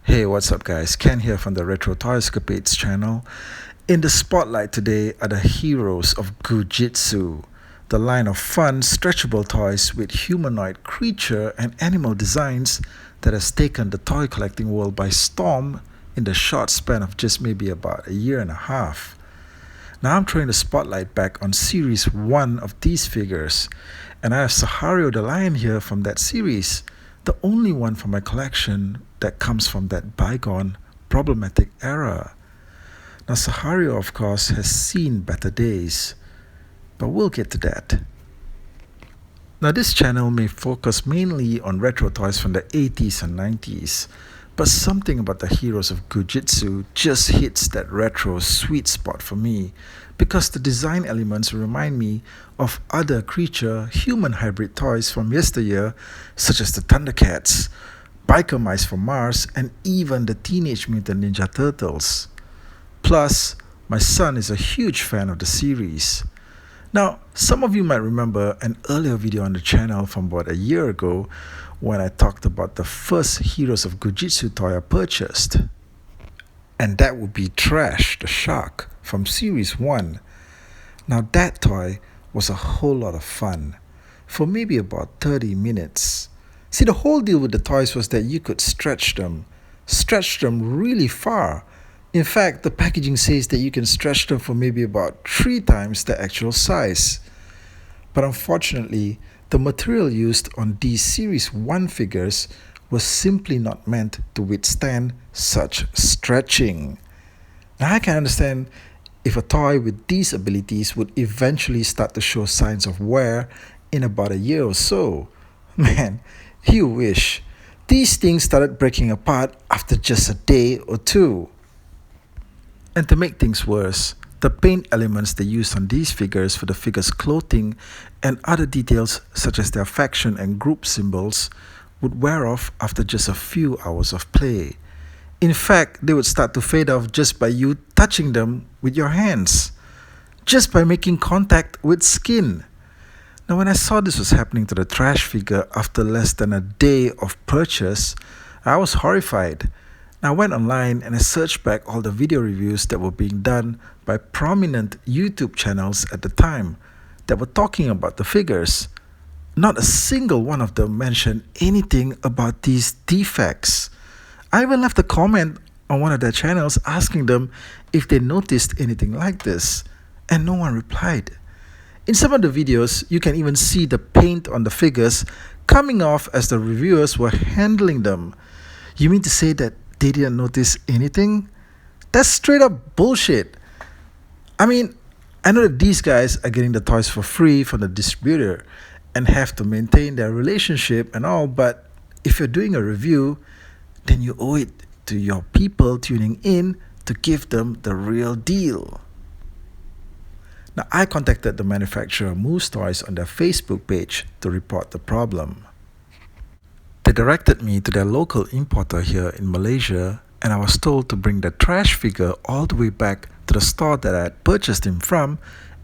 Hey, what's up guys? Ken here from the Retro Toyscapades channel. In the spotlight today are the heroes of GOO JIT, the line of fun, stretchable toys with humanoid creature and animal designs that has taken the toy collecting world by storm in the short span of just maybe about a year and a half. Now I'm throwing the spotlight back on series 1 of these figures, and I have Zohario the lion here from that series, the only one from my collection that comes from that bygone problematic era. Now Zohario of course has seen better days, but we'll get to that. Now this channel may focus mainly on retro toys from the 80s and 90s, but something about the heroes of GOO JIT just hits that retro sweet spot for me, because the design elements remind me of other creature human hybrid toys from yesteryear, such as the Thundercats, Biker Mice from Mars, and even the Teenage Mutant Ninja Turtles. Plus, my son is a huge fan of the series. Now, some of you might remember an earlier video on the channel from about a year ago when I talked about the first Heroes of GOO JIT toy I purchased. And that would be Trash the Shark from Series 1. Now that toy was a whole lot of fun for maybe about 30 minutes. See, the whole deal with the toys was that you could stretch them really far. In fact, the packaging says that you can stretch them for maybe about 3 times the actual size. But unfortunately, the material used on these Series 1 figures was simply not meant to withstand such stretching. Now I can understand if a toy with these abilities would eventually start to show signs of wear in about a year or so. Man, you wish. These things started breaking apart after just a day or two. And to make things worse, the paint elements they used on these figures for the figures' clothing and other details such as their faction and group symbols would wear off after just a few hours of play. In fact, they would start to fade off just by you touching them with your hands, just by making contact with skin. Now when I saw this was happening to the trash figure after less than a day of purchase, I was horrified. I went online and I searched back all the video reviews that were being done by prominent YouTube channels at the time that were talking about the figures. Not a single one of them mentioned anything about these defects. I even left a comment on one of their channels asking them if they noticed anything like this, and no one replied. In some of the videos, you can even see the paint on the figures coming off as the reviewers were handling them. You mean to say that they didn't notice anything? That's straight up bullshit. I mean, I know that these guys are getting the toys for free from the distributor and have to maintain their relationship and all, but if you're doing a review, then you owe it to your people tuning in to give them the real deal. Now, I contacted the manufacturer Moose Toys on their Facebook page to report the problem. They directed me to their local importer here in Malaysia, and I was told to bring the trash figure all the way back to the store that I had purchased him from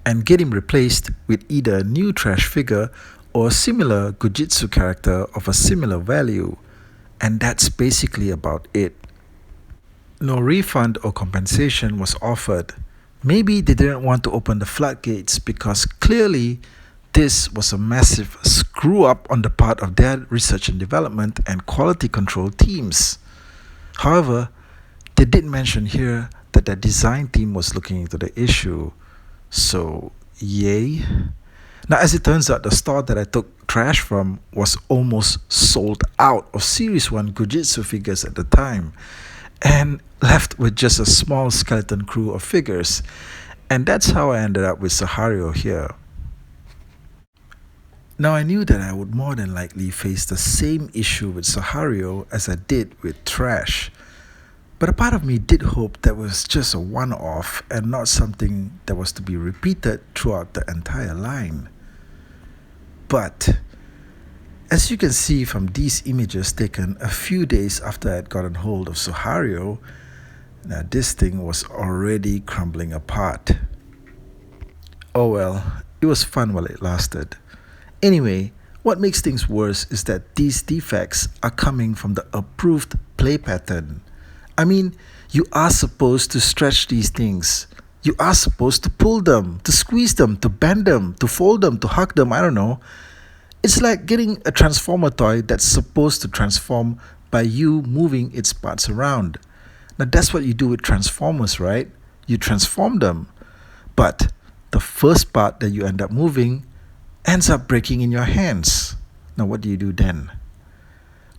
and get him replaced with either a new trash figure or a similar GOO JIT character of a similar value. And that's basically about it. No refund or compensation was offered. Maybe they didn't want to open the floodgates because clearly this was a massive screw up on the part of their research and development and quality control teams. However, they did mention here that their design team was looking into the issue. So, yay. Now, as it turns out, the store that I took trash from was almost sold out of Series 1 GOO JIT figures at the time, and left with just a small skeleton crew of figures. And that's how I ended up with Zohario here. Now I knew that I would more than likely face the same issue with Zohario as I did with Trash. But a part of me did hope that was just a one-off and not something that was to be repeated throughout the entire line. But as you can see from these images taken a few days after I had gotten hold of Zohario, now this thing was already crumbling apart. Oh well, it was fun while it lasted. Anyway, what makes things worse is that these defects are coming from the approved play pattern. I mean, you are supposed to stretch these things. You are supposed to pull them, to squeeze them, to bend them, to fold them, to hug them. I don't know. It's like getting a transformer toy that's supposed to transform by you moving its parts around. Now, that's what you do with transformers, right? You transform them. But the first part that you end up moving ends up breaking in your hands. Now, what do you do then?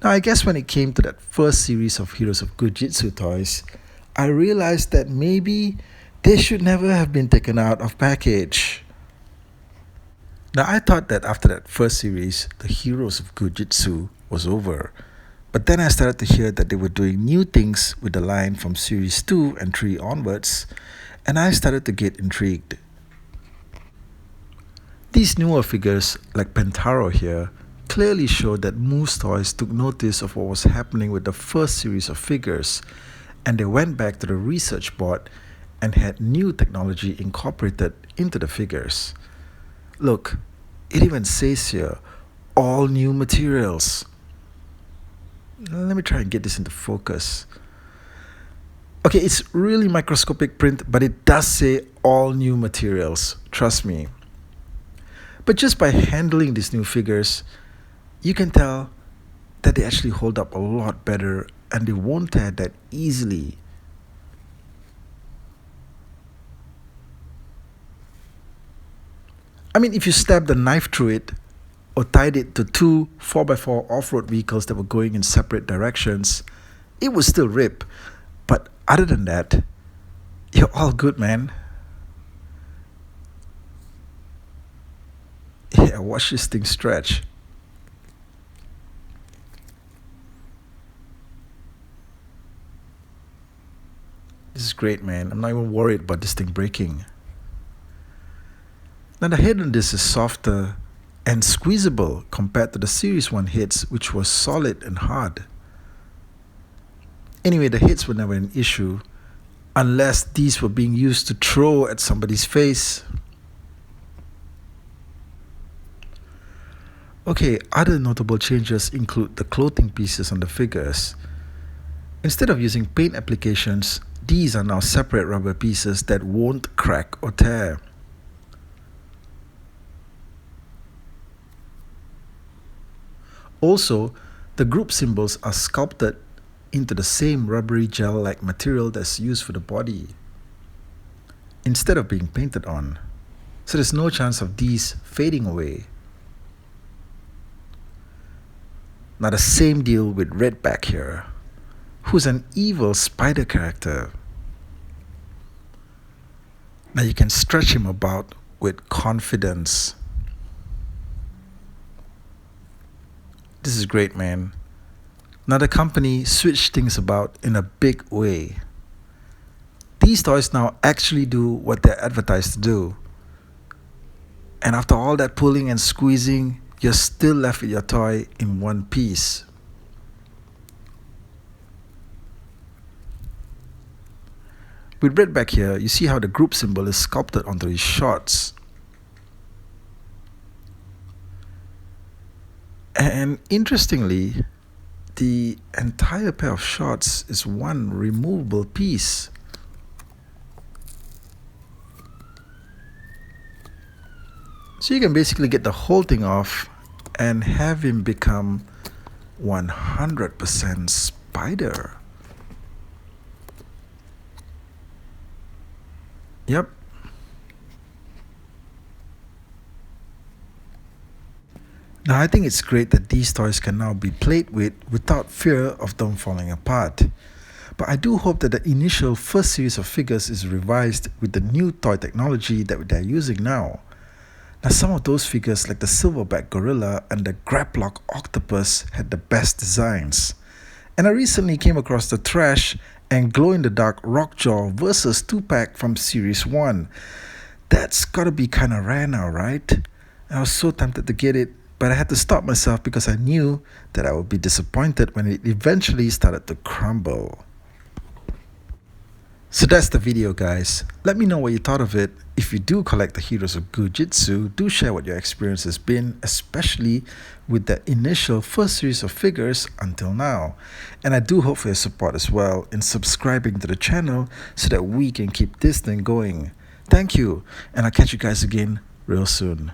Now, I guess when it came to that first series of Heroes of GOO JIT toys, I realized that maybe they should never have been taken out of package. Now, I thought that after that first series, the Heroes of GOO JIT was over. But then I started to hear that they were doing new things with the line from series 2 and 3 onwards, and I started to get intrigued. These newer figures, like Pentaro here, clearly showed that Moose Toys took notice of what was happening with the first series of figures, and they went back to the research board and had new technology incorporated into the figures. Look, it even says here, all new materials. Let me try and get this into focus. Okay, it's really microscopic print, but it does say all new materials, trust me. But just by handling these new figures, you can tell that they actually hold up a lot better and they won't tear that easily. I mean, if you stabbed a knife through it or tied it to two 4x4 off-road vehicles that were going in separate directions, it would still rip. But other than that, you're all good, man. Yeah, watch this thing stretch. This is great, man. I'm not even worried about this thing breaking. Now the head on this is softer and squeezable compared to the Series 1 heads, which was solid and hard. Anyway, the heads were never an issue unless these were being used to throw at somebody's face. Okay, other notable changes include the clothing pieces on the figures. Instead of using paint applications, these are now separate rubber pieces that won't crack or tear. Also, the group symbols are sculpted into the same rubbery gel-like material that's used for the body, instead of being painted on. So there's no chance of these fading away. Now the same deal with Redback here, who's an evil spider character. Now you can stretch him about with confidence. This is great, man. Now the company switched things about in a big way. These toys now actually do what they're advertised to do. And after all that pulling and squeezing, you're still left with your toy in one piece. With Redback here, you see how the group symbol is sculpted onto his shorts. And interestingly, the entire pair of shorts is one removable piece. So you can basically get the whole thing off and have him become 100% spider. Yep. Now I think it's great that these toys can now be played with without fear of them falling apart. But I do hope that the initial first series of figures is revised with the new toy technology that they're using now. Now some of those figures like the silverback gorilla and the graplock octopus had the best designs. And I recently came across the trash and glow-in-the-dark Rockjaw versus 2-pack from Series 1. That's gotta be kinda rare now, right? I was so tempted to get it, but I had to stop myself because I knew that I would be disappointed when it eventually started to crumble. So that's the video, guys. Let me know what you thought of it. If you do collect the heroes of GOO JIT, do share what your experience has been, especially with the initial first series of figures until now. And I do hope for your support as well in subscribing to the channel so that we can keep this thing going. Thank you, and I'll catch you guys again real soon.